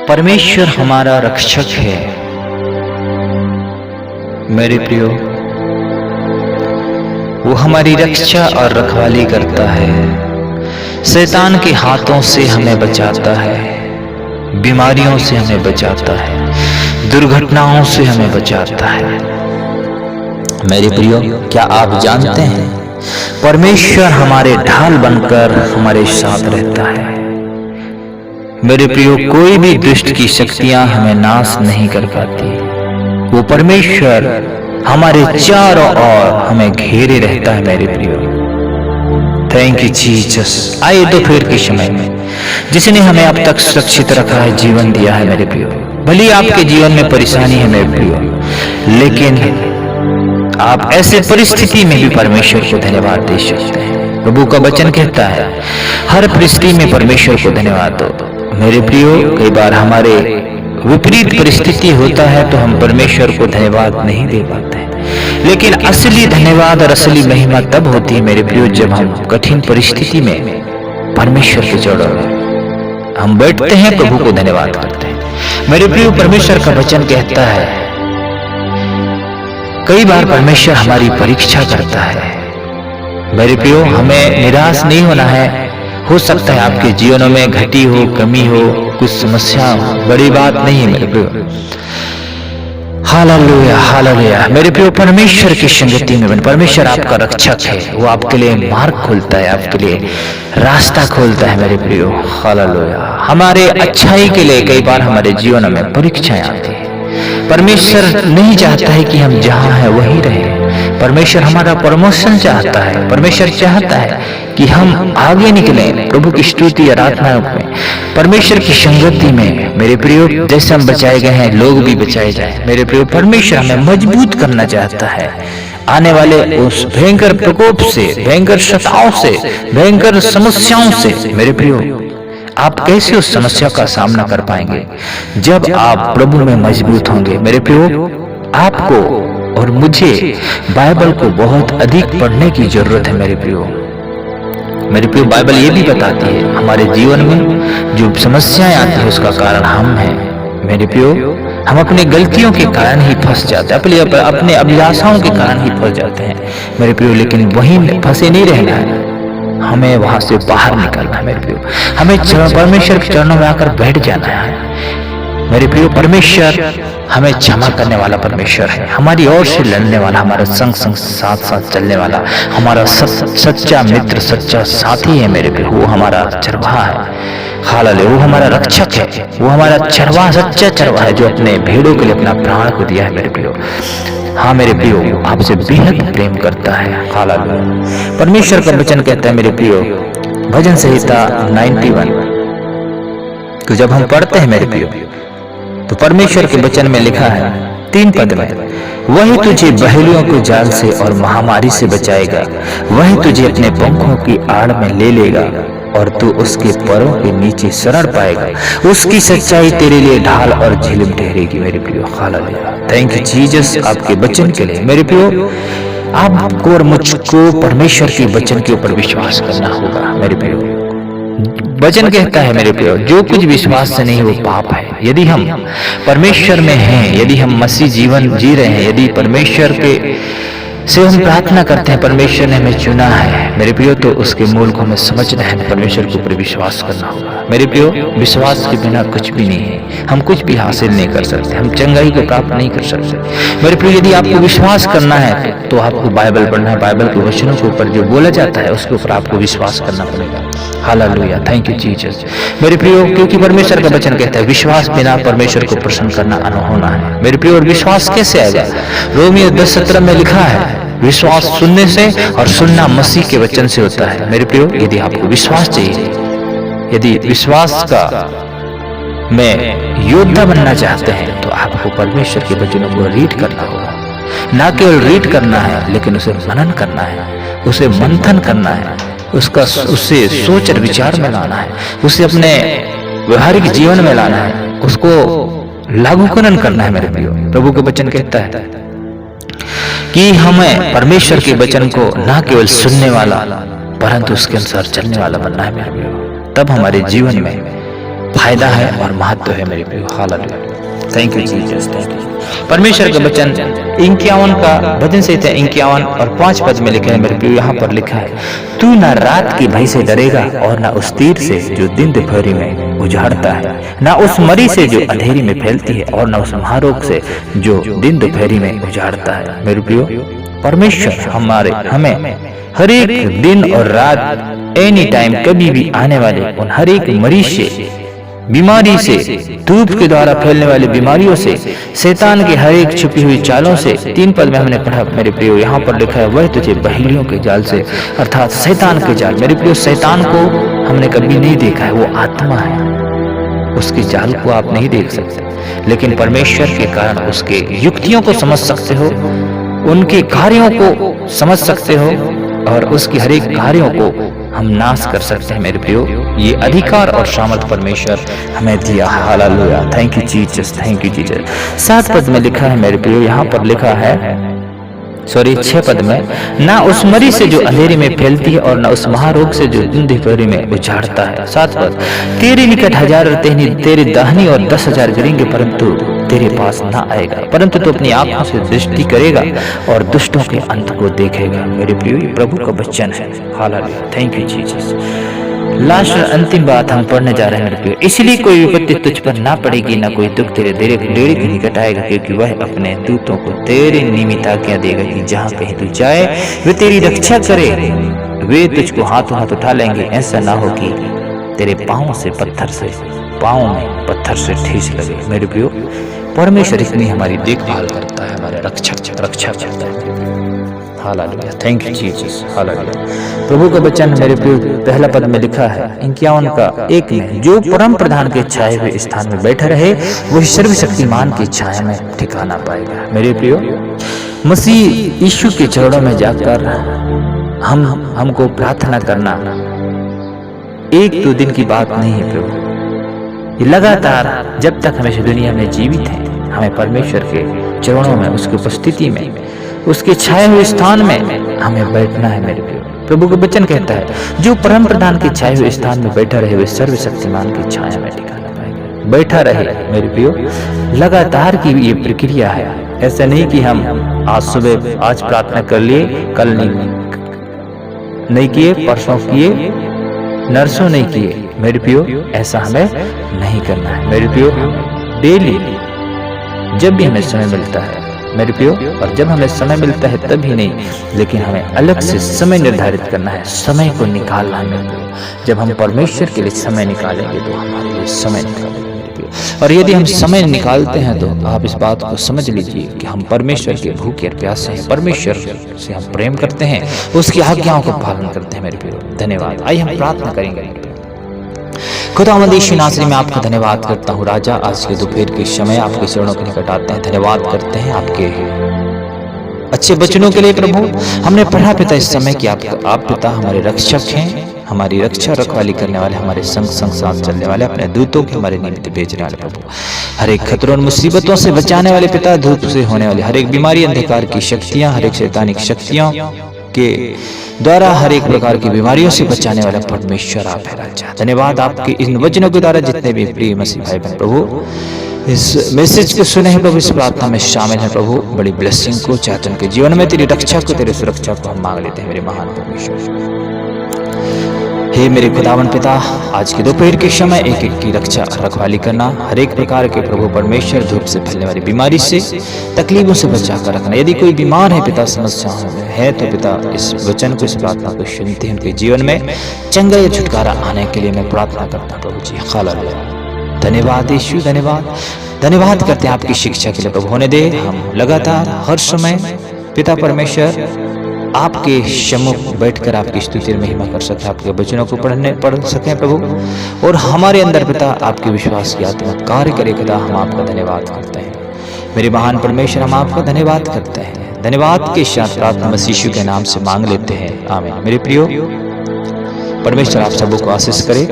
परमेश्वर हमारा रक्षक है। मेरे प्रियो, वो हमारी रक्षा और रखवाली करता है। शैतान के हाथों से हमें बचाता है, बीमारियों से हमें बचाता है, दुर्घटनाओं से हमें बचाता है। मेरे प्रियो, क्या आप जानते हैं परमेश्वर हमारे ढाल बनकर हमारे साथ रहता है। मेरे प्रियो, कोई भी दुष्ट की शक्तियां हमें नाश नहीं कर पाती। वो परमेश्वर हमारे चारों ओर हमें घेरे रहता है। मेरे प्रियो, थैंक यू जीसस। आइए दोपहर के समय में जिसने हमें अब तक सुरक्षित रखा है, जीवन दिया है। मेरे प्रियो, भले आपके जीवन में परेशानी है मेरे प्रियो, लेकिन आप ऐसे परिस्थिति में भी परमेश्वर को धन्यवाद दे सकते हैं। प्रभु का वचन कहता है, हर परिस्थिति में परमेश्वर को धन्यवाद दो। मेरे प्रियो, कई बार हमारे विपरीत परिस्थिति होता है तो हम परमेश्वर को धन्यवाद नहीं दे पाते, लेकिन असली धन्यवाद और असली महिमा तब होती है मेरे प्रियो, जब हम कठिन परिस्थिति में परमेश्वर के चरणों में हम बैठते हैं, प्रभु को धन्यवाद करते हैं। मेरे प्रियो, परमेश्वर का वचन कहता है, कई बार परमेश्वर हमारी परीक्षा करता है। मेरे प्रियो, हमें निराश नहीं होना है। हो सकता है आपके जीवनों में घटी हो, कमी हो, कुछ समस्या हो, बड़ी बात नहीं है मेरे प्रियो। Hallelujah, hallelujah. मेरे प्रियो, परमेश्वर की संगति में परमेश्वर आपका रक्षक है। वो आपके लिए मार्ग खोलता है, आपके लिए रास्ता खोलता है। मेरे प्रियो, हालेलुया। हमारे अच्छाई के लिए कई बार हमारे जीवन में परीक्षाएं आती है। परमेश्वर नहीं चाहता है कि हम जहां हैं वहीं रहें। परमेश्वर हमारा प्रमोशन चाहता है। परमेश्वर चाहता है कि हम आगे निकलें प्रभु की स्तुति आराधना में, परमेश्वर की संगति में। मेरे प्रियो, जैसे हम बचाए गए हैं, लोग भी बचाए जाए। मेरे प्रियो, परमेश्वर हमें मजबूत करना चाहता है आने वाले उस भयंकर प्रकोप से, भयंकर शताओं से, भयंकर समस्याओं से। मेरे प्रियो, आप कैसे उस समस्या का सामना कर पाएंगे जब आप प्रभु में मजबूत होंगे। मेरे प्रियो, आपको और मुझे बाइबल को बहुत अधिक पढ़ने की जरूरत है। मेरे प्रियो, बाइबल ये भी बताती है हमारे जीवन में जो समस्याएं आती है उसका कारण हम हैं। मेरे प्रियो, हम अपनी गलतियों के कारण ही फंस जाते हैं, अपने अभिलाषाओं के कारण ही फंस जाते हैं। मेरे प्रियो, लेकिन वहीं फंसे नहीं रहना है, हमें वहां से बाहर निकलना है। मेरे प्रियो, हमें परमेश्वर के चरणों में आकर बैठ जाना है। मेरे प्रियो, परमेश्वर हमें क्षमा करने वाला परमेश्वर है, हमारी ओर से लड़ने वाला, हमारा संग संग साथ साथ चलने वाला, हमारा सच्चा मित्र, सच्चा साथी है। मेरे प्रियो, वो हमारा चरवाहा है। हालेलुया, वो हमारा रक्षक है, वो हमारा चरवाहा, सच्चा चरवाहा है, जो अपने भेड़ों के लिए अपना प्राण को दिया है। मेरे प्रियो, हाँ मेरे प्रियो, आपसे बेहद प्रेम करता है। हालेलुया। परमेश्वर का वचन कहता है मेरे प्रियो, भजन संहिता 91 को जब हम पढ़ते हैं मेरे प्रियो, तो परमेश्वर के वचन में लिखा है 3 पद में, वही तुझे बहेलियों के जाल से और महामारी से बचाएगा, वही तुझे अपने पंखों की आड़ में ले लेगा और तू उसके पैरों के नीचे शरण पाएगा। उसकी सच्चाई तेरे लिए ढाल और झिलम ठहरेगी। मेरे प्रियो, हालेलुया। थैंक यू जीसस आपके वचन के लिए। मेरे प्रियो, आपको और मुझको परमेश्वर के वचन के ऊपर विश्वास करना होगा। मेरे प्रियो, वचन कहता है मेरे प्रियो, जो कुछ विश्वास से नहीं वो पाप है। यदि हम परमेश्वर में हैं, यदि हम मसीह जीवन जी रहे हैं, यदि परमेश्वर के से हम प्रार्थना करते हैं, परमेश्वर ने हमें चुना है मेरे प्रियो, तो उसके मूल को हमें समझना है, परमेश्वर के ऊपर विश्वास करना होगा। मेरे प्रियो, विश्वास के बिना कुछ भी नहीं है, हम कुछ भी हासिल नहीं कर सकते, हम चंगाई को प्राप्त नहीं कर सकते। मेरे प्रियो, यदि आपको विश्वास करना है तो आपको बाइबल पढ़ना है, बाइबल के वचनों के ऊपर जो बोला जाता है उसके ऊपर आपको विश्वास करना पड़ेगा। Hallelujah, thank you Jesus. मेरे प्रियो, क्योंकि परमेश्वर का वचन कहता है विश्वास बिना परमेश्वर को प्रसन्न करना अनहोना है। मेरे प्रियो, और विश्वास कैसे आएगा? रोमियो 10:17 में लिखा है, विश्वास सुनने से और सुनना मसीह के वचन से होता है। मेरे प्रियो, यदि आपको विश्वास चाहिए, यदि विश्वास का में योद्धा बनना चाहते हैं, तो आपको परमेश्वर के वचनों को रीड करना होगा। ना केवल रीड करना है, लेकिन उसे मनन करना है, उसे मंथन करना है, उससे सोच और विचार में लाना है, उसे अपने व्यवहारिक जीवन में लाना है, उसको लागूकरण करना है। मेरे प्रियो, प्रभु के वचन कहता है कि हमें परमेश्वर के वचन को ना केवल सुनने वाला परंतु उसके अनुसार चलने वाला बनना है। मेरे प्रियो, तब हमारे जीवन में फायदा है और महत्व है मेरे प्रियो। Hallelujah, thank you Jesus, thank you. परमेश्वर का वचन 51 का भजन संहिता 51 और 5 पद में लिखा है मेरे प्रियो, यहाँ पर लिखा है, तू न रात की भय से डरेगा और न उस तीर से जो दिन दोपहरी में उजाड़ता है, न उस मरी से जो अंधेरी में फैलती है और न उस महारोग से जो दिन दोपहरी में उजाड़ता है। मेरे प्रियो, परमेश्वर हमें हर एक दिन और रात एनी टाइम कभी भी आने वाले उन हर एक मरीज से, बीमारी से, धूप के द्वारा फैलने वाली बीमारियों से, शैतान के हर एक छुपी हुई चालों से, 3 पद में हमने पढ़ा मेरे प्रियो, यहाँ पर लिखा है, वह तुझे बहेलियों के जाल से, अर्थात शैतान के जाल। मेरे प्रियो, शैतान को हमने कभी नहीं देखा है, वो आत्मा है, उसके जाल को आप नहीं देख सकते, लेकिन परमेश्वर के कारण उसके युक्तियों को समझ सकते हो, उनके कार्यों को समझ सकते हो और उसकी हर एक कार्यों को हम नाश कर सकते हैं। मेरे प्रियो, ये अधिकार और सामर्थ परमेश्वर हमें दिया। Hallelujah, thank you Jesus, thank you Jesus. 7 पद में लिखा है मेरे प्रियो, यहाँ पर लिखा है, 6 पद में, ना उस मरी से जो अंधेरे में फैलती है और ना उस महारोग से जो दिन दोपहरी में उजाड़ता है। 7 पद, तेरे निकट 1000 तेरे दाहिनी और 10,000 गिरेंगे परंतु तेरे पास ना आएगा, परंतु तू अपनी आंखों से दृष्टि करेगा और दुष्टों के अंत को देखेगा। मेरे प्रियो, ये प्रभु का वचन है। Hallelujah, thank you Jesus. Last अंतिम बात हम पढ़ने जा रहे हैं मेरे प्रियो, इसलिए कोई विपत्ति तुझ पर ना पड़ेगी, ना कोई दुख तेरे डेरे के निकट आएगा, क्योंकि वह अपने दूतों को तेरे निमित्त आज्ञा देगा कि जहाँ कहीं तू जाए वे तेरी रक्षा करे, वे तुझको हाथों हाथ उठा लेंगे, ऐसा ना हो कि तेरे पाँव में पत्थर से ठेस लगे। मेरे प्रियो, परमेश्वर इतनी हमारी देखभाल करता है, हमारे रक्षा करता है। Hallelujah, thank you Jesus. Hallelujah, प्रभु का वचन मेरे प्रियो, पहला पद में लिखा है 51 का 1 में, जो परम प्रधान के छाए हुए स्थान में बैठा रहे वही सर्वशक्तिमान की छाया में ठिकाना पाएगा। मेरे प्रियो, मसीह यीशु के चरणों में जाकर हमको प्रार्थना करना 1-2 दिन की बात नहीं है प्रभु, ये लगातार जब तक हम इस दुनिया में जीवित हैं, हमें परमेश्वर के चरणों में, उसकी उपस्थिति में, उसके छाए हुए स्थान में हमें बैठना है। मेरे प्रियो, प्रभु का वचन कहता है, जो परम प्रधान के छाए हुए स्थान में बैठा रहे वे सर्वशक्तिमान की छाया में ठिकाना पाएगा। बैठा रहे मेरे प्रियो, लगातार की ये प्रक्रिया है। ऐसा नहीं कि हम आज सुबह आज प्रार्थना कर लिए, कल नहीं किए, परसों किए, नरसों नहीं किए। मेरे प्रियो, ऐसा हमें नहीं करना है। मेरे प्रियो, डेली जब भी हमें समय मिलता है मेरे प्रियो, और जब हमें समय मिलता है तभी नहीं, लेकिन हमें अलग से समय निर्धारित करना है, समय को निकालना है मेरे प्रियो। जब हम परमेश्वर के लिए समय निकालेंगे तो हमारे लिए समय निकालेंगे मेरे प्रियो। और यदि हम समय निकालते हैं तो आप इस बात को समझ लीजिए कि हम परमेश्वर के भूखे और प्यासे हैं, परमेश्वर से हम प्रेम करते हैं, उसकी आज्ञाओं को पालन करते हैं मेरे प्रियो। धन्यवाद। आइए हम प्रार्थना करेंगे। खुदावंद यीशु नासरी में आपका धन्यवाद करता हूँ राजा, आज के दोपहर के समय आपके चरणों के निकट आते हैं, धन्यवाद करते हैं आपके अच्छे वचनों के लिए प्रभु। हमने पढ़ा पिता इस समय कि आप पिता हमारे रक्षक हैं, हमारी रक्षा रखवाली करने वाले, हमारे संग साथ चलने वाले, अपने दूतों के हमारे निमित्त भेजने वाले प्रभु, हर एक खतरों और मुसीबतों से बचाने वाले पिता, धूप से होने वाली हर एक बीमारी, अंधकार की शक्तियां, हर एक शैतानिक शक्तियों के द्वारा हर एक प्रकार की बीमारियों से बचाने वाला परमेश्वर आप है राजा। धन्यवाद आपके इन वचनों के द्वारा जितने भी प्रिय मसीह भाई बहन प्रभु इस मैसेज को सुने हैं प्रभु, इस प्रार्थना में शामिल है प्रभु, बड़ी ब्लेसिंग को चाहते उनके जीवन में, तेरी रक्षा को, तेरी सुरक्षा को हम मांग लेते हैं मेरे महान परमेश्वर। हे मेरे खुदावन पिता, आज के दोपहर के समय एक एक की रक्षा रखवाली करना, हर एक प्रकार के प्रभु परमेश्वर धूप से फैलने वाली बीमारी से, तकलीफों से बचा कर रखना। यदि कोई बीमार है पिता, समस्याओं में है तो पिता इस वचन को, इस प्रार्थना को सुनते हैं, उनके जीवन में चंगा या छुटकारा आने के लिए मैं प्रार्थना करता हूँ प्रभु जी। हालेलुया, धन्यवाद यीशु, धन्यवाद करते हैं आपकी शिक्षा के लिए प्रभु। होने दे हम लगातार हर समय पिता परमेश्वर आपके सम्मुख बैठकर आपकी स्तुति और महिमा कर सकते हैं, आपके वचनों को पढ़ सकें प्रभु, और हमारे अंदर पिता आपके विश्वास की आत्मा कार्य करे पिता। हम आपका धन्यवाद करते हैं मेरे महान परमेश्वर, हम आपका धन्यवाद करते हैं। धन्यवाद के साथ प्रार्थना मसीह यीशु के नाम से मांग लेते हैं, आमीन। मेरे प्रियो, परमेश्वर आप सबको आशीष करे।